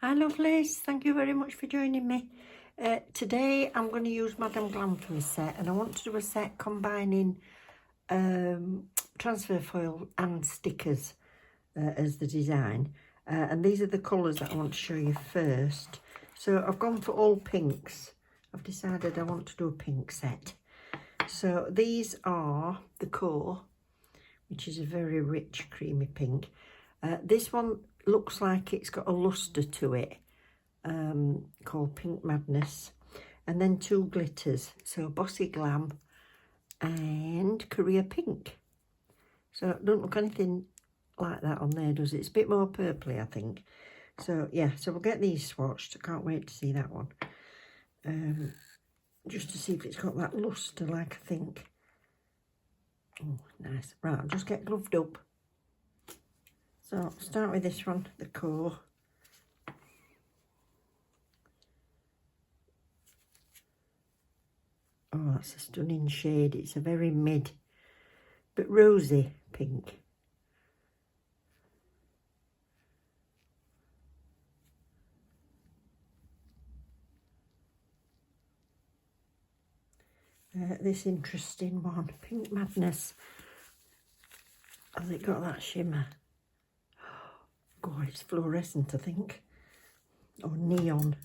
Hi lovelies, thank you very much for joining me. Today I'm going to use Madam Glam for my set, and I want to do a set combining transfer foil and stickers as the design. And these are the colours that I want to show you first. So I've gone for all pinks. I've decided I want to do a pink set. So these are the core, which is a very rich creamy pink. This one looks like it's got a lustre to it, called Pink Madness, and then two glitters, so Bossy Glam and Korea Pink. So it don't look anything like that on there, does it? It's a bit more purpley, I think. So yeah, so we'll get these swatched. I can't wait to see that one, just to see if it's got that lustre like I think. Oh, nice. Right, I'll just get gloved up. So I'll start with this one, the core. Oh, that's a stunning shade. It's a very mid, but rosy pink. This interesting one, Pink Madness. Has it got that shimmer? God, it's fluorescent, I think, or neon.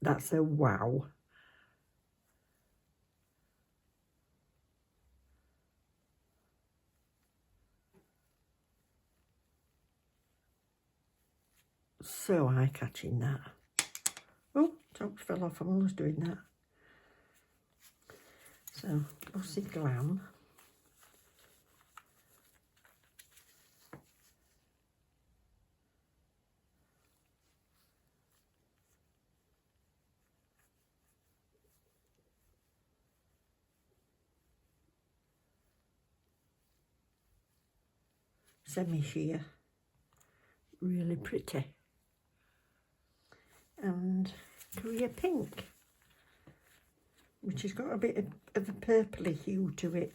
That's a wow. So eye-catching, that. Oh, top fell off. I'm always doing that. So, Bossy Glam. Semi-sheer. Really pretty. And Korea Pink, which has got a bit of a purpley hue to it.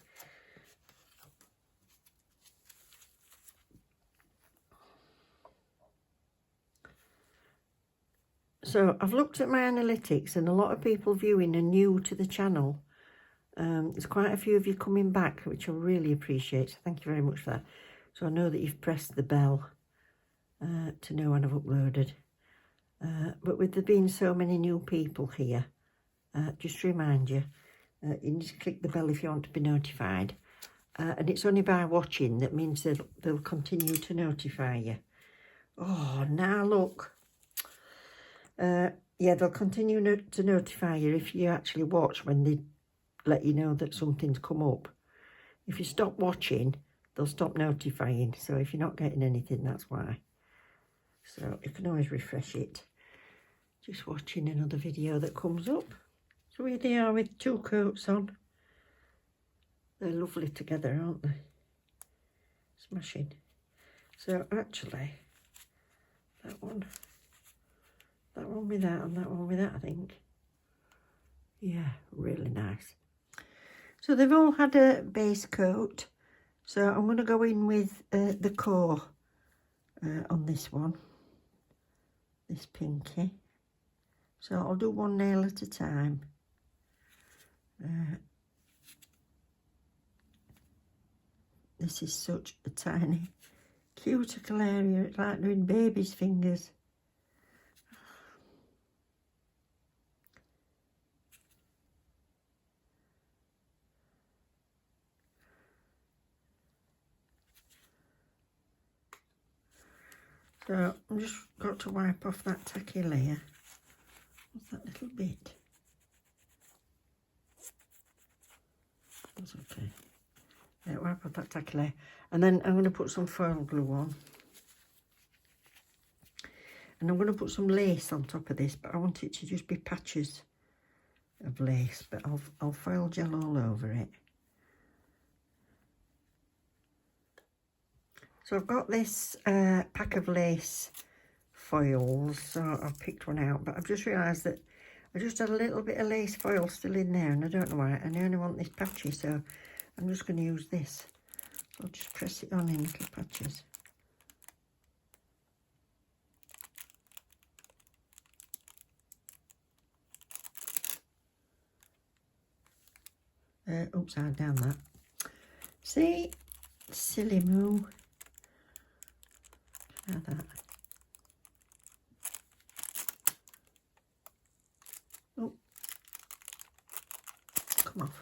So I've looked at my analytics, and a lot of people viewing are new to the channel. There's quite a few of you coming back, which I really appreciate. So thank you very much for that. So I know that you've pressed the bell to know when I've uploaded. But with there being so many new people here, just to remind you, you need to click the bell if you want to be notified. And it's only by watching that means they'll continue to notify you. Oh, now look. Yeah, they'll continue to notify you if you actually watch when they let you know that something's come up. If you stop watching, they'll stop notifying. So if you're not getting anything, that's why. So you can always refresh it. Just watching another video that comes up. So here they are with two coats on. They're lovely together, aren't they? Smashing. So actually, that one with that and that one with that, I think. Yeah, really nice. So they've all had a base coat. So I'm going to go in with the core on this one. This pinky. So I'll do one nail at a time. This is such a tiny cuticle area. It's like doing baby's fingers. So I've just got to wipe off that tacky layer. What's that little bit? That's okay. Yeah, wipe off that tacky layer. And then I'm going to put some foil glue on. And I'm going to put some lace on top of this, but I want it to just be patches of lace. But I'll foil gel all over it. So I've got this pack of lace foils, so I've picked one out, but I've just realised that I just had a little bit of lace foil still in there, and I don't know why, and I only want this patchy, so I'm just going to use this. So I'll just press it on in little patches. Upside down that. See? Silly moo. Try that. Oh. Come off.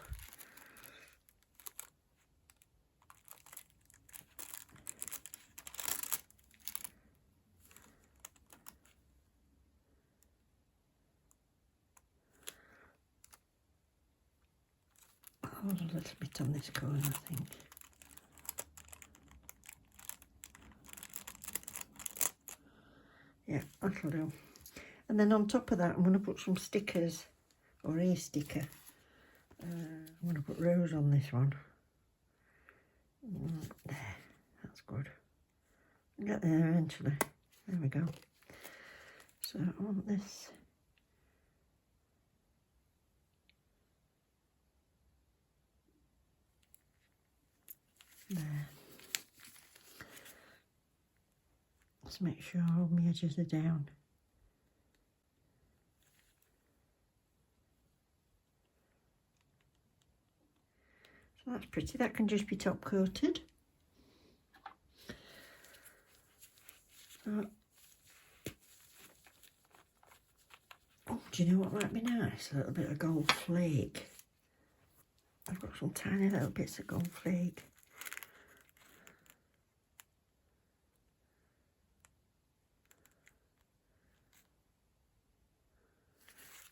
A little bit on this corner, I think. Yeah, that'll do. And then on top of that, I'm going to put some stickers, or a sticker. I'm going to put rose on this one. There, that's good. I'll get there eventually. There we go. So I want this. There. Let's make sure all my edges are down. So that's pretty. That can just be top coated. Oh, do you know what might be nice? A little bit of gold flake. I've got some tiny little bits of gold flake.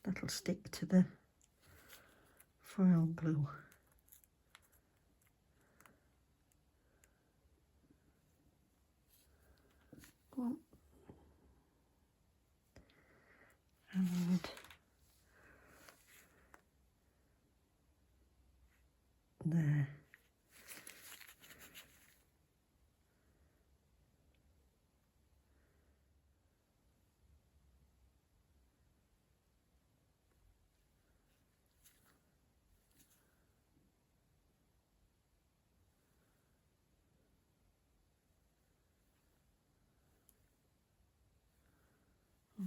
That'll stick to the foil glue. Go on. And there.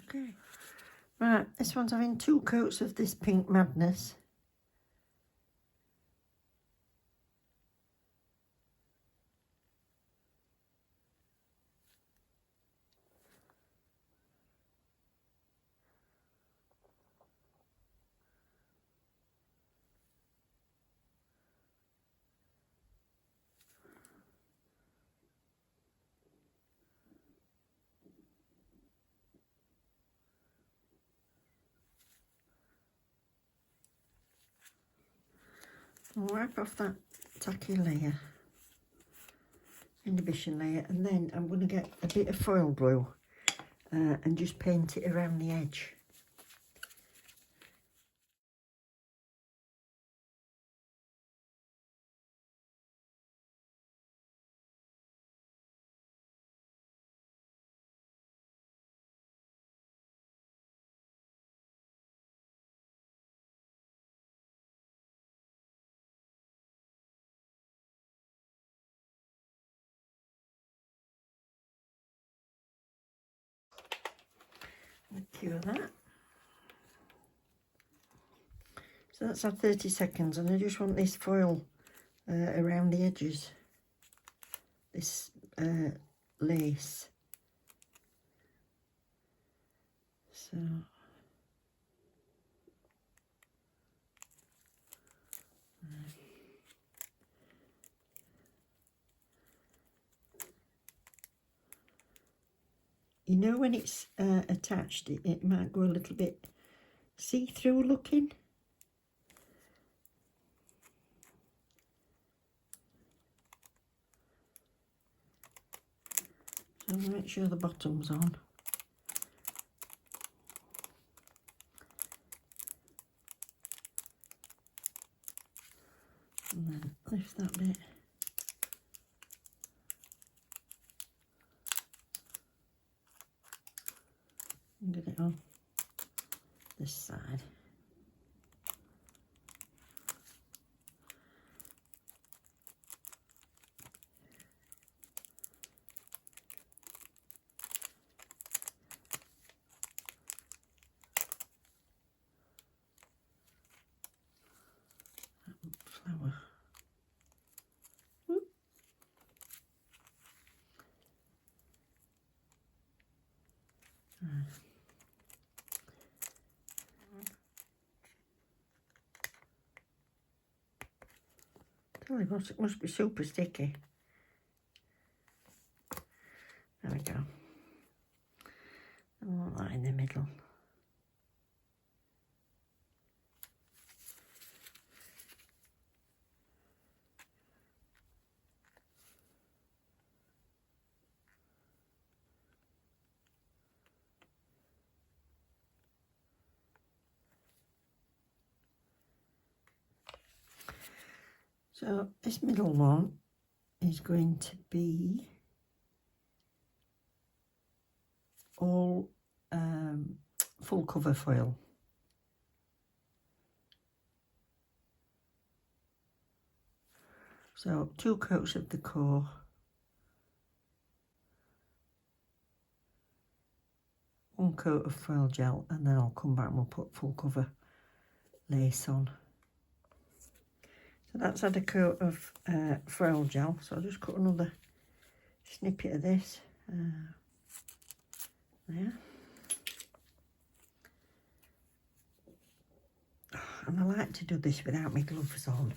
Okay. Right, this one's having 2 coats of this pink madness. I'll wipe off that tacky layer, inhibition layer, and then I'm going to get a bit of foil glue and just paint it around the edge. Cure that. So that's had 30 seconds, and I just want this foil around the edges, this lace. So you know, when it's attached, it might go a little bit see-through looking. So make sure the bottom's on. And then lift that bit. And get it on this side. flower. Tell you what, it must be super sticky. There we go. I want that in the middle. So this middle one is going to be all full cover foil. So 2 coats of the core, one coat of foil gel, and then I'll come back and we'll put full cover lace on. So that's had a coat of foil gel, so I'll just cut another snippet of this there. And I like to do this without my gloves on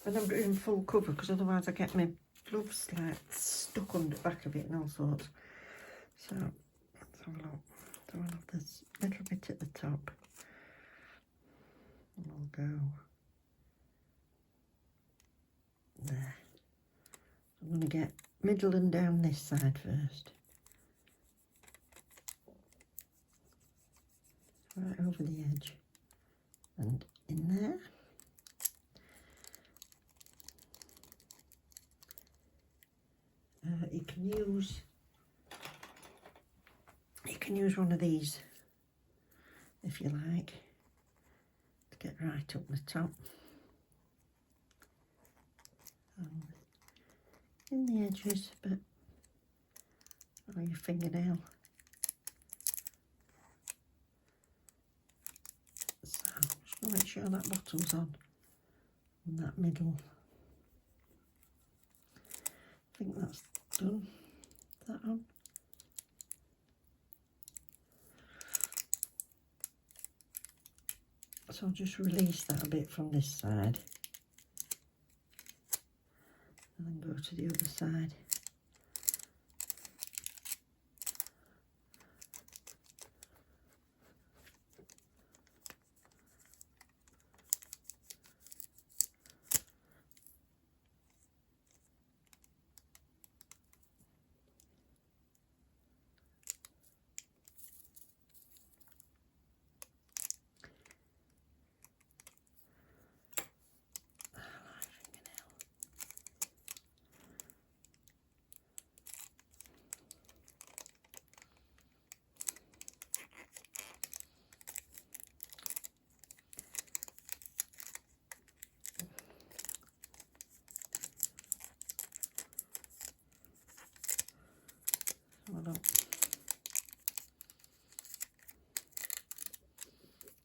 when I'm doing full cover, because otherwise I get my gloves like stuck on the back of it and all sorts. So let's have a look. So I'll have this little bit at the top, and I'll go there. I'm going to get middle and down this side first. Right over the edge and in there. You can use one of these if you like to get right up the top. In the edges, but on your fingernail. So just going to make sure that bottom's on and that middle. I think that's done. That on. So I'll just release that a bit from this side and then go to the other side.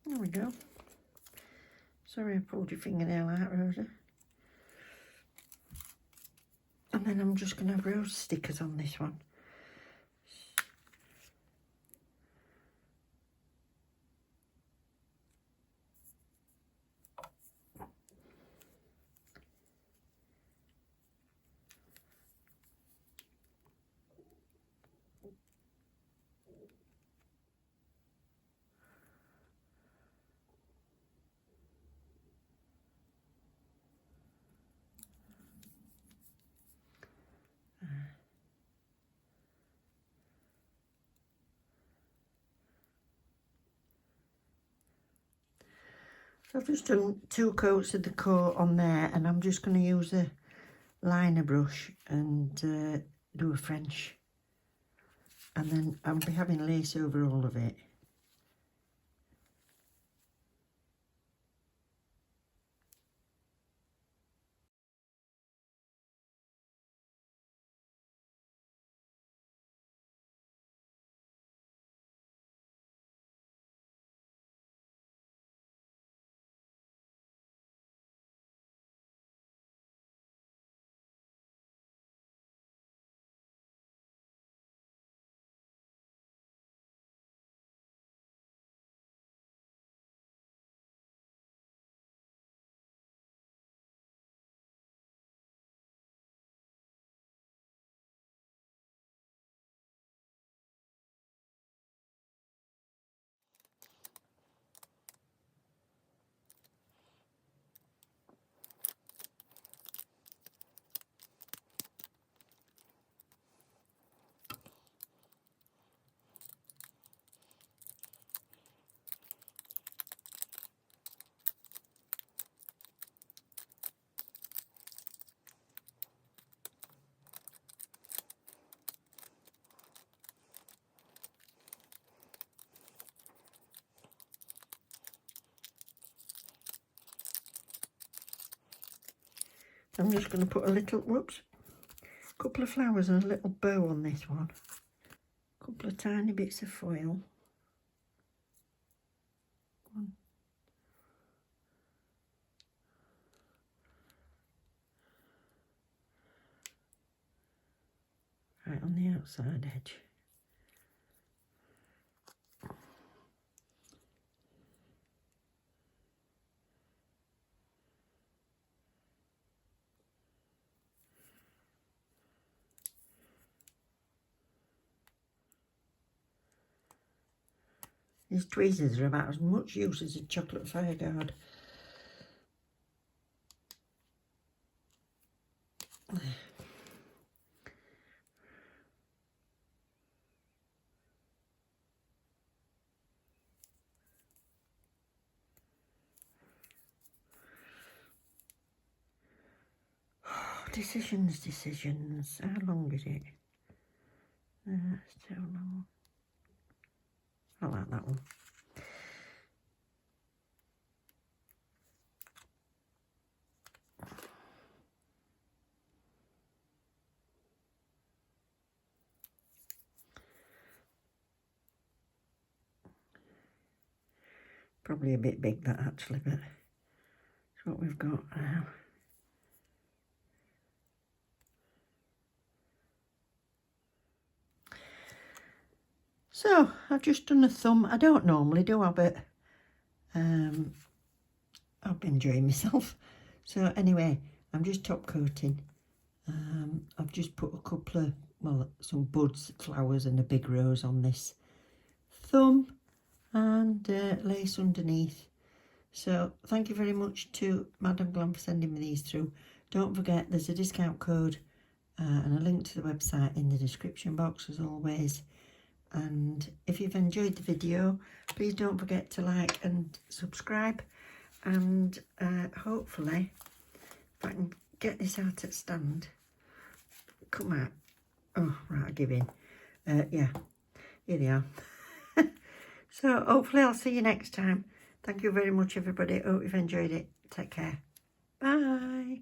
There we go. Sorry I pulled your fingernail out, Rosa. And then I'm just going to have rose stickers on this one. So I've just done 2 coats of the core on there, and I'm just going to use a liner brush and do a French, and then I'll be having lace over all of it. I'm just going to put a little, couple of flowers and a little bow on this one. A couple of tiny bits of foil. One. Right on the outside edge. These tweezers are about as much use as a chocolate fire guard. Decisions. How long is it? It's too long. I like that one. Probably a bit big, that actually, but it's what we've got now. So I've just done a thumb. I don't normally do I, but I've been enjoying myself. So anyway, I'm just top coating. I've just put a couple of, well, some buds, flowers and a big rose on this thumb and lace underneath. So thank you very much to Madam Glam for sending me these through. Don't forget there's a discount code and a link to the website in the description box as always. And if you've enjoyed the video, please don't forget to like and subscribe. And hopefully, if I can get this out at stand, come out. Oh, right, I give in. Yeah, here they are. So hopefully I'll see you next time. Thank you very much, everybody. Hope you've enjoyed it. Take care. Bye.